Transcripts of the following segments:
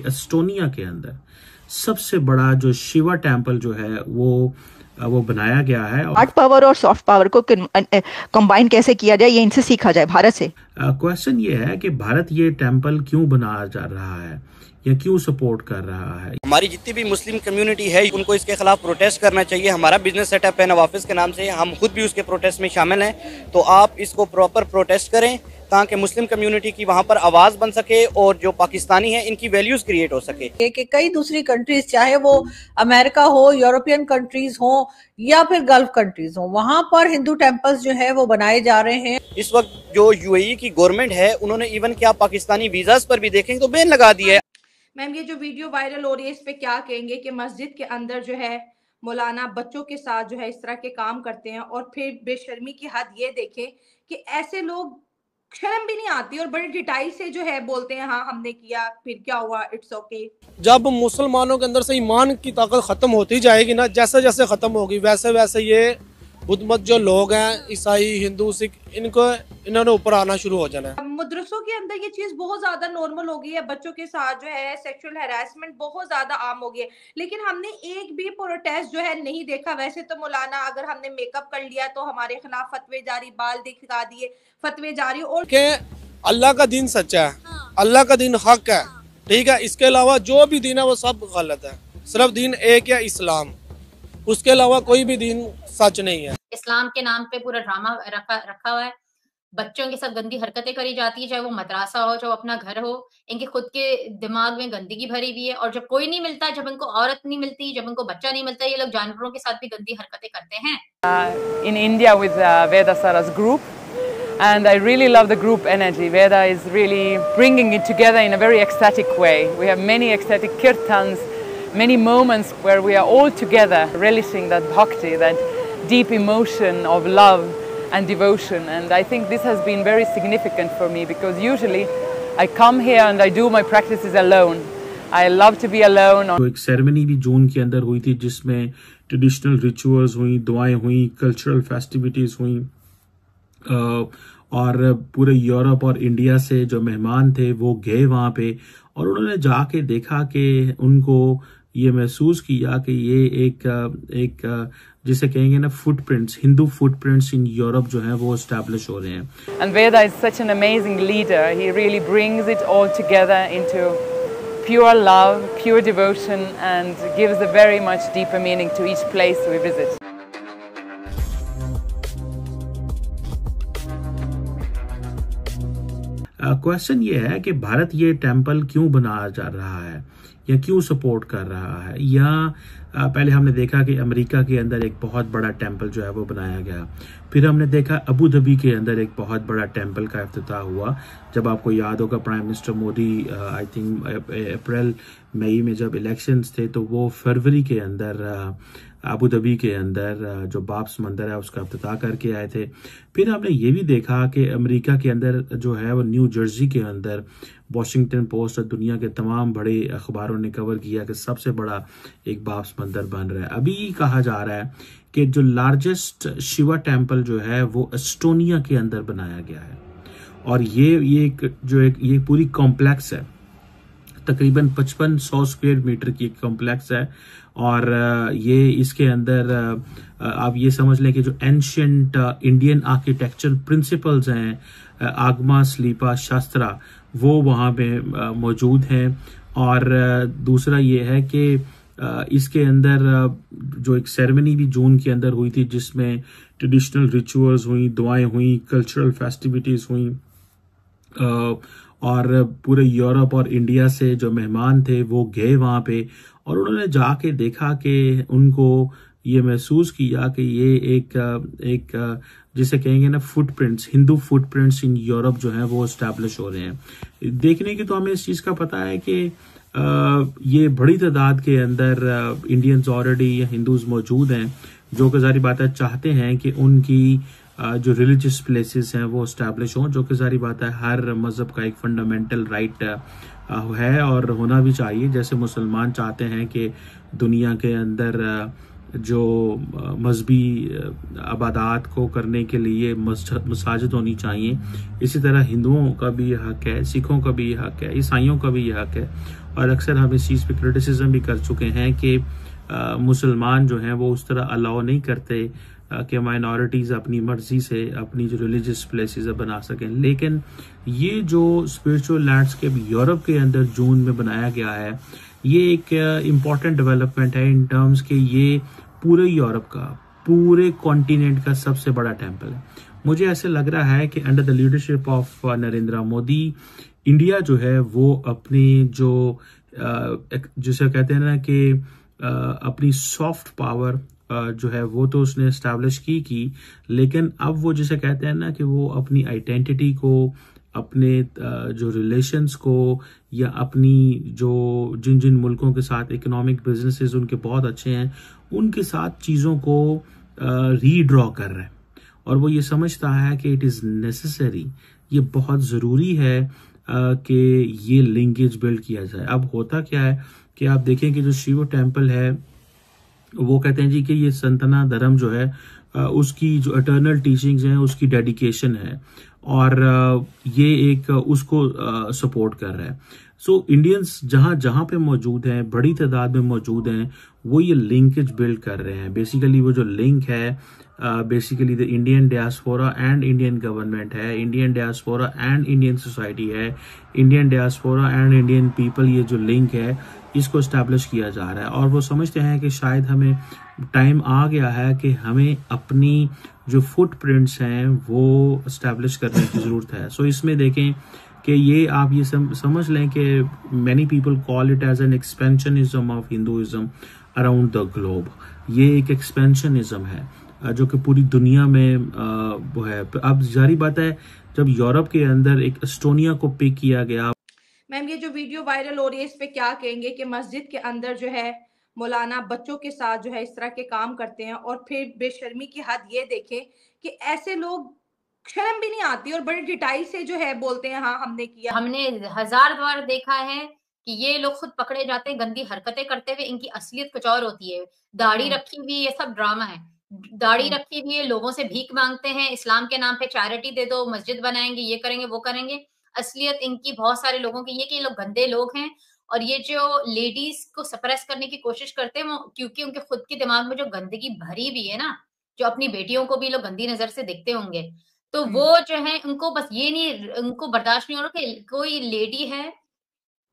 Estonia के अंदर सबसे बड़ा जो शिवा टेम्पल जो है वो बनाया गया है। हार्ड पावर और सॉफ्ट पावर को कंबाइन कैसे किया जाए, ये इनसे सीखा जाए भारत से। क्वेश्चन ये है कि भारत ये टेम्पल क्यों बना जा रहा है या क्यों सपोर्ट कर रहा है। हमारी जितनी भी मुस्लिम कम्युनिटी है उनको इसके खिलाफ प्रोटेस्ट करना चाहिए। हमारा बिजनेस सेटअप है नवाफिस के नाम से, हम खुद भी उसके प्रोटेस्ट में शामिल हैं। तो आप इसको प्रॉपर प्रोटेस्ट करें ताकि मुस्लिम कम्युनिटी की वहाँ पर आवाज़ बन सके और जो पाकिस्तानी है इनकी वैल्यूज़ क्रिएट हो सके। कि कई दूसरी कंट्रीज, चाहे वो अमेरिका हो, यूरोपियन कंट्रीज हो या फिर गल्फ कंट्रीज हो, वहाँ पर हिंदू टेम्पल्स जो है वो बनाए जा रहे हैं। इस वक्त जो यूएई की गवर्नमेंट है उन्होंने इवन क्या पाकिस्तानी वीज़ाज पर भी देखेंगे तो बैन लगा दिया है। मैम ये जो वीडियो वायरल हो रही है इस पे क्या कहेंगे कि मस्जिद के अंदर जो है मौलाना बच्चों के साथ जो है इस तरह के काम करते हैं और फिर बेशर्मी की हद ये देखें कि ऐसे लोग शर्म भी नहीं आती और बड़ी डिटाइल से जो है बोलते हैं हाँ हमने किया फिर क्या हुआ, इट्स ओके। जब मुसलमानों के अंदर से ईमान की ताकत खत्म होती जाएगी ना, जैसे जैसे खत्म होगी वैसे वैसे ये बुद्ध मत जो लोग हैं, ईसाई, हिंदू, सिख, इन्होंने ऊपर आना शुरू हो जाना है। मदरसों के अंदर ये चीज बहुत ज्यादा नॉर्मल हो गई है, बच्चों के साथ जो है सेक्सुअल हैरेसमेंट बहुत ज्यादा आम हो गई है, लेकिन हमने एक भी प्रोटेस्ट जो है नहीं देखा। वैसे तो मौलाना अगर हमने मेकअप कर लिया तो हमारे खिलाफ फतवे जारी, बाल दिखा दिए, फतवे जारी। और के अल्लाह का दीन सच्चा है, अल्लाह का दीन हक है, ठीक है। इसके अलावा जो भी दीन है वो सब गलत है। सिर्फ दीन एक है, इस्लाम, उसके अलावा कोई भी दीन सच नहीं है। इस्लाम के नाम पे पूरा ड्रामा रखा हुआ है। बच्चों के साथ गंदी हरकतें करी जाती है, चाहे वो मदरसा हो चाहे अपना घर हो। इनके खुद के दिमाग में गंदगी भरी हुई है और जब कोई नहीं मिलता, जब इनको औरत नहीं मिलती, जब इनको बच्चा नहीं मिलता, ये लोग जानवरों के साथ भी गंदी हरकतें करते हैं। In India with Veda Sara's group, and I really love the group energy. Veda is really bringing it together in a very ecstatic way. We have many ecstatic kirtans, many moments where we are all together relishing that bhakti, that deep emotion of love and devotion, and I think this has been very significant for me because usually I come here and I do my practices alone. I love to be alone. तो एक ceremony भी जून के अंदर हुई थी जिसमें traditional rituals हुई, दुआएं हुई, कल्चरल फेस्टिविटीज हुई और पूरे यूरोप और इंडिया से जो मेहमान थे वो गए वहां पे और उन्होंने जाके देखा कि उनको ये महसूस किया कि ये एक जिसे कहेंगे ना footprints, Hindu footprints in Europe जो है वो एस्टैब्लिश हो रहे हैं। And Veda is such an amazing leader. He really brings it all together into pure love, pure devotion, and gives a very much deeper meaning to each place we visit. Question ये है कि भारत ये temple क्यों बना जा रहा है या क्यों सपोर्ट कर रहा है। या पहले हमने देखा कि अमेरिका के अंदर एक बहुत बड़ा टेम्पल जो है वो बनाया गया, फिर हमने देखा अबू धाबी के अंदर एक बहुत बड़ा टेम्पल का इफ्तिताह हुआ। जब आपको याद होगा prime minister Modi I think April मई में जब इलेक्शंस थे तो वो फरवरी के अंदर अबू धाबी के अंदर जो बाब्स मंदिर है उसका इफ्तिताह करके आए थे। फिर हमने ये भी देखा कि अमेरिका के अंदर जो है वो न्यू जर्सी के अंदर वॉशिंगटन पोस्ट और दुनिया के तमाम बड़े अखबारों ने कवर किया कि सबसे बड़ा एक बाब्स मंदिर बन रहा है। अभी कहा जा रहा है कि जो लार्जेस्ट शिवा टेम्पल जो है वो एस्टोनिया के अंदर बनाया गया है और ये पूरी कॉम्प्लेक्स है, तकरीबन 5500 स्क्वायर मीटर की एक कॉम्प्लेक्स है और ये इसके अंदर आप ये समझ लें कि जो एंशियंट इंडियन आर्किटेक्चरल प्रिंसिपल्स हैं, आगमा, स्लीपा, शास्त्रा, वो वहाँ पे मौजूद हैं। और दूसरा ये है कि इसके अंदर जो एक सेरेमनी भी जून के अंदर हुई थी जिसमें ट्रेडिशनल रिचुअल्स हुई, दुआएं हुई, कल्चरल फेस्टिविटीज हुई और पूरे यूरोप और इंडिया से जो मेहमान थे वो गए वहां पे और उन्होंने जाके देखा कि उनको ये महसूस किया कि ये एक जिसे कहेंगे ना footprints, Hindu footprints in Europe जो है वो एस्टैब्लिश हो रहे हैं। देखने की तो हमें इस चीज का पता है कि ये बड़ी तादाद के अंदर इंडियंस ऑलरेडी हिंदूज मौजूद हैं जो कि जारी बात है चाहते हैं कि उनकी जो रिलीजियस प्लेसेस हैं वो एस्टैब्लिश हों, जो कि जारी बात है हर मजहब का एक फंडामेंटल राइट है और होना भी चाहिए। जैसे मुसलमान चाहते हैं कि दुनिया के अंदर जो मजहबी इबादत को करने के लिए मसाजिद होनी चाहिए, इसी तरह हिंदुओं का भी हक है, सिखों का भी हक है, ईसाइयों का भी हक है और अक्सर हम इस चीज़ पे क्रिटिसिज्म भी कर चुके हैं कि मुसलमान जो हैं वो उस तरह अलाउ नहीं करते कि माइनॉरिटीज़ अपनी मर्जी से अपनी जो रिलीजियस प्लेसेस बना सकें। लेकिन ये जो स्पिरिचुअल लैंडस्केप यूरोप के अंदर जून में बनाया गया है, ये एक इम्पॉर्टेंट डेवलपमेंट है इन टर्म्स के ये पूरे यूरोप का, पूरे कॉन्टिनेंट का सबसे बड़ा टेम्पल है। मुझे ऐसे लग रहा है कि under the leadership of Narendra Modi, India जो है वो अपनी जो जिसे कहते हैं ना कि अपनी सॉफ्ट पावर जो है वो तो उसने एस्टैब्लिश की, लेकिन अब वो जिसे कहते हैं ना कि वो अपनी आइडेंटिटी को, अपने जो रिलेशंस को, या अपनी जो जिन जिन मुल्कों के साथ इकोनॉमिक बिजनेसेस उनके बहुत अच्छे हैं, उनके साथ चीज़ों को रीड्रॉ कर रहा है। और वो ये समझता है कि इट इज़ नेसेसरी, ये बहुत ज़रूरी है कि ये लिंकेज बिल्ड किया जाए। अब होता क्या है कि आप देखें कि जो शिव टेम्पल है वो कहते हैं जी कि ये सनातन धर्म जो है उसकी जो इटर्नल टीचिंग्स हैं उसकी डेडिकेशन है, और ये एक उसको सपोर्ट कर रहा है। सो इंडियंस जहां जहां पे मौजूद हैं, बड़ी तादाद में मौजूद हैं, वो ये लिंकेज बिल्ड कर रहे हैं। बेसिकली वो जो लिंक है basically the Indian diaspora and Indian government है, Indian diaspora and Indian society है, Indian diaspora and Indian people, ये जो लिंक है इसको एस्टैब्लिश किया जा रहा है। और वो समझते हैं कि शायद हमें टाइम आ गया है कि हमें अपनी जो फुटप्रिंट्स हैं वो एस्टैब्लिश करने की ज़रूरत है। सो इसमें देखें कि ये आप ये समझ लें कि many people call it as an expansionism of Hinduism around the globe. ये एक एक्सपेंशनिज्म है जो कि पूरी दुनिया में वो है। अब जारी बात है, जब यूरोप के अंदर एक एस्टोनिया को पिक किया गया। मैम, ये जो वीडियो वायरल हो रही है इस पे क्या कहेंगे कि मस्जिद के अंदर जो है मौलाना बच्चों के साथ जो है इस तरह के काम करते हैं, और फिर बेशर्मी की हद ये देखें कि ऐसे लोग, शर्म भी नहीं आती और बड़े डिटेल से जो है बोलते हैं हाँ हमने किया। हमने 1000 बार देखा है कि ये लोग खुद पकड़े जाते हैं गंदी हरकतें करते हुए, इनकी असलियत कुछ और होती है। दाढ़ी रखी हुई, ये सब ड्रामा है। दाढ़ी रखी हुई है, लोगों से भीख मांगते हैं, इस्लाम के नाम पे चैरिटी दे दो, मस्जिद बनाएंगे, ये करेंगे वो करेंगे। असलियत इनकी बहुत सारे लोगों की ये कि ये लोग गंदे लोग हैं, और ये जो लेडीज को सप्रेस करने की कोशिश करते हैं वो क्योंकि उनके खुद के दिमाग में जो गंदगी भरी हुई है ना, जो अपनी बेटियों को भी लोग गंदी नजर से देखते होंगे, तो वो जो है उनको बस ये नहीं, उनको बर्दाश्त नहीं हो रहा कि कोई लेडी है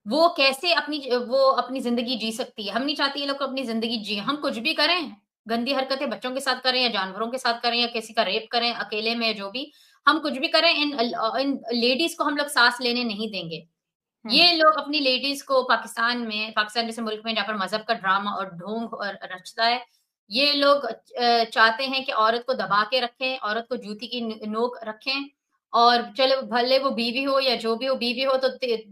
वो कैसे अपनी जिंदगी जी सकती है। हम नहीं चाहते ये लोग अपनी जिंदगी जिए। हम कुछ भी करें, गंदी हरकतें बच्चों के साथ करें या जानवरों के साथ करें या किसी का रेप करें अकेले में, जो भी हम कुछ भी करें, इन लेडीज को हम लोग सांस लेने नहीं देंगे। ये लोग अपनी लेडीज को पाकिस्तान जैसे मुल्क में जहाँ पर मजहब का ड्रामा और ढोंग और रचता है, ये लोग चाहते हैं कि औरत को दबा के रखें, औरत को जूती की नोक रखें, और चले भले वो बीवी हो या जो भी हो, बीवी हो तो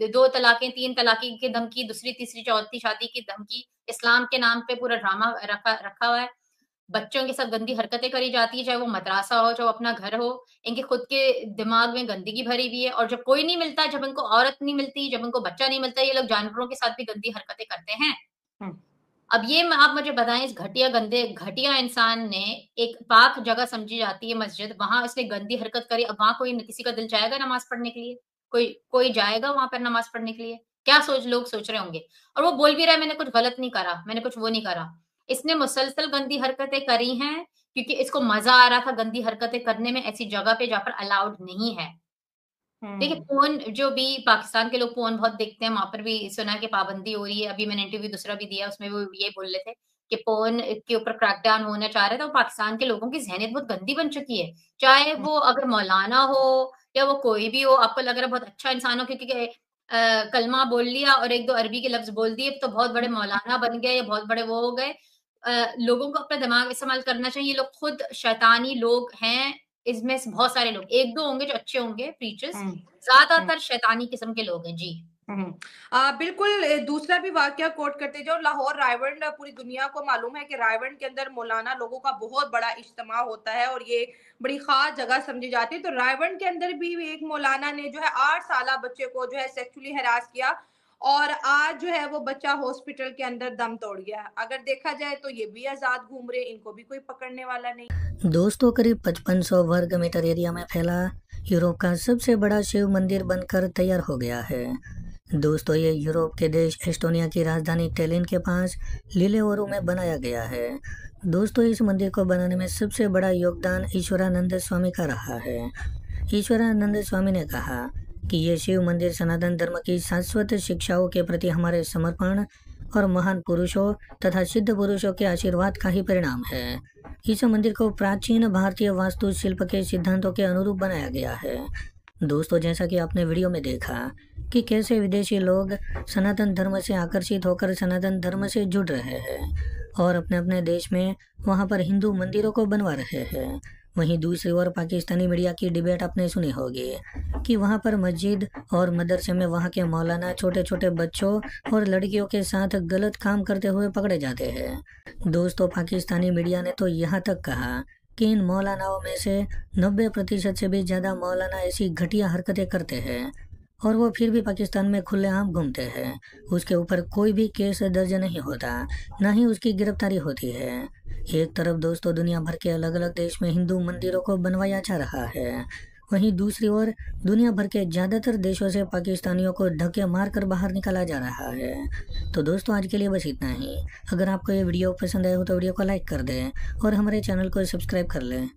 2 तलाकें 3 तलाकी की धमकी, दूसरी तीसरी चौथी शादी की धमकी, इस्लाम के नाम पे पूरा ड्रामा रखा हुआ है। बच्चों के साथ गंदी हरकतें करी जाती है, चाहे वो मदरसा हो, चाहे वो अपना घर हो। इनके खुद के दिमाग में गंदगी भरी हुई है, और जब कोई नहीं मिलता, जब इनको औरत नहीं मिलती, जब इनको बच्चा नहीं मिलता, ये लोग जानवरों के साथ भी गंदी हरकतें करते हैं। अब ये आप मुझे बताएं, इस घटिया इंसान ने, एक पाक जगह समझी जाती है मस्जिद, वहां इसने गंदी हरकत करी। अब वहां किसी का दिल जाएगा नमाज पढ़ने के लिए? कोई जाएगा वहां पर नमाज पढ़ने के लिए? क्या लोग सोच रहे होंगे? और वो बोल भी रहा है मैंने कुछ गलत नहीं करा, मैंने कुछ वो नहीं करा। इसने मुसलसल गंदी हरकतें करी हैं क्योंकि इसको मजा आ रहा था गंदी हरकतें करने में, ऐसी जगह पे जहाँ पर अलाउड नहीं है। देखिए, फोन जो भी पाकिस्तान के लोग फोन बहुत देखते हैं, वहां पर भी सुना कि पाबंदी हो रही है। अभी मैंने इंटरव्यू दूसरा भी दिया, उसमें वो ये बोल रहे थे कि फोन के ऊपर क्रैकडाउन होना चाह रहे थे। तो पाकिस्तान के लोगों की ज़हनियत बहुत गंदी बन चुकी है, चाहे वो अगर मौलाना हो या वो कोई भी हो। आपको लग रहा है बहुत अच्छा इंसान हो क्योंकि कलमा बोल लिया और 1-2 अरबी के लफ्ज बोल दिए तो बहुत बड़े मौलाना बन गए या बहुत बड़े वो हो गए। लोगों को अपना दिमाग इस्तेमाल करना चाहिए। लोग खुद शैतानी लोग हैं, इसमें बहुत सारे लोग, 1-2 होंगे जो अच्छे होंगे प्रीचर्स, ज्यादातर शैतानी किस्म के लोग हैं जी। बिल्कुल। दूसरा भी वाकया कोट करते जाओ, लाहौर रायवंड, पूरी दुनिया को मालूम है कि रायवंड के अंदर मौलाना लोगों का बहुत बड़ा इज्तिमा होता है और ये बड़ी खास जगह समझी जाती है। तो रायवंड के अंदर भी एक मौलाना ने जो है 8 साल बच्चे को जो है सेक्सुअली हैरास किया और आज जो है वो बच्चा हॉस्पिटल के अंदर दम तोड़ गया। अगर देखा जाए तो ये भी आजाद घूम रहे, इनको भी कोई पकड़ने वाला नहीं। दोस्तों, करीब 5500 वर्ग मीटर एरिया में फैला यूरोप का सबसे बड़ा शिव मंदिर बनकर तैयार हो गया है। दोस्तों ये यूरोप के देश एस्टोनिया की राजधानी टेलिन के पास लीलेओरू में बनाया गया है। दोस्तों इस मंदिर को बनाने में सबसे बड़ा योगदान ईश्वरानंद स्वामी का रहा है। ईश्वरानंद स्वामी ने कहा कि ये शिव मंदिर सनातन धर्म की शाश्वत शिक्षाओं के प्रति हमारे समर्पण और महान पुरुषों तथा सिद्ध पुरुषों के आशीर्वाद का ही परिणाम है। इस मंदिर को प्राचीन भारतीय वास्तुशिल्प के सिद्धांतों के अनुरूप बनाया गया है। दोस्तों जैसा कि आपने वीडियो में देखा कि कैसे विदेशी लोग सनातन धर्म से आकर्षित होकर सनातन धर्म से जुड़ रहे हैं और अपने अपने देश में वहां पर हिंदू मंदिरों को बनवा रहे हैं। वहीं दूसरी ओर पाकिस्तानी मीडिया की डिबेट आपने सुनी होगी कि वहां पर मस्जिद और मदरसे में वहां के मौलाना छोटे छोटे बच्चों और लड़कियों के साथ गलत काम करते हुए पकड़े जाते हैं। दोस्तों पाकिस्तानी मीडिया ने तो यहाँ तक कहा कि इन मौलानाओं में से 90% से भी ज्यादा मौलाना ऐसी घटिया हरकतें करते हैं और वो फिर भी पाकिस्तान में खुलेआम घूमते हैं। उसके ऊपर कोई भी केस दर्ज नहीं होता, ना ही उसकी गिरफ्तारी होती है। एक तरफ दोस्तों दुनिया भर के अलग अलग देश में हिंदू मंदिरों को बनवाया जा रहा है, वहीं दूसरी ओर दुनिया भर के ज्यादातर देशों से पाकिस्तानियों को धक्के मारकर बाहर निकाला जा रहा है। तो दोस्तों आज के लिए बस इतना ही। अगर आपको ये वीडियो पसंद आया हो तो वीडियो को लाइक कर दें और हमारे चैनल को सब्सक्राइब कर लें।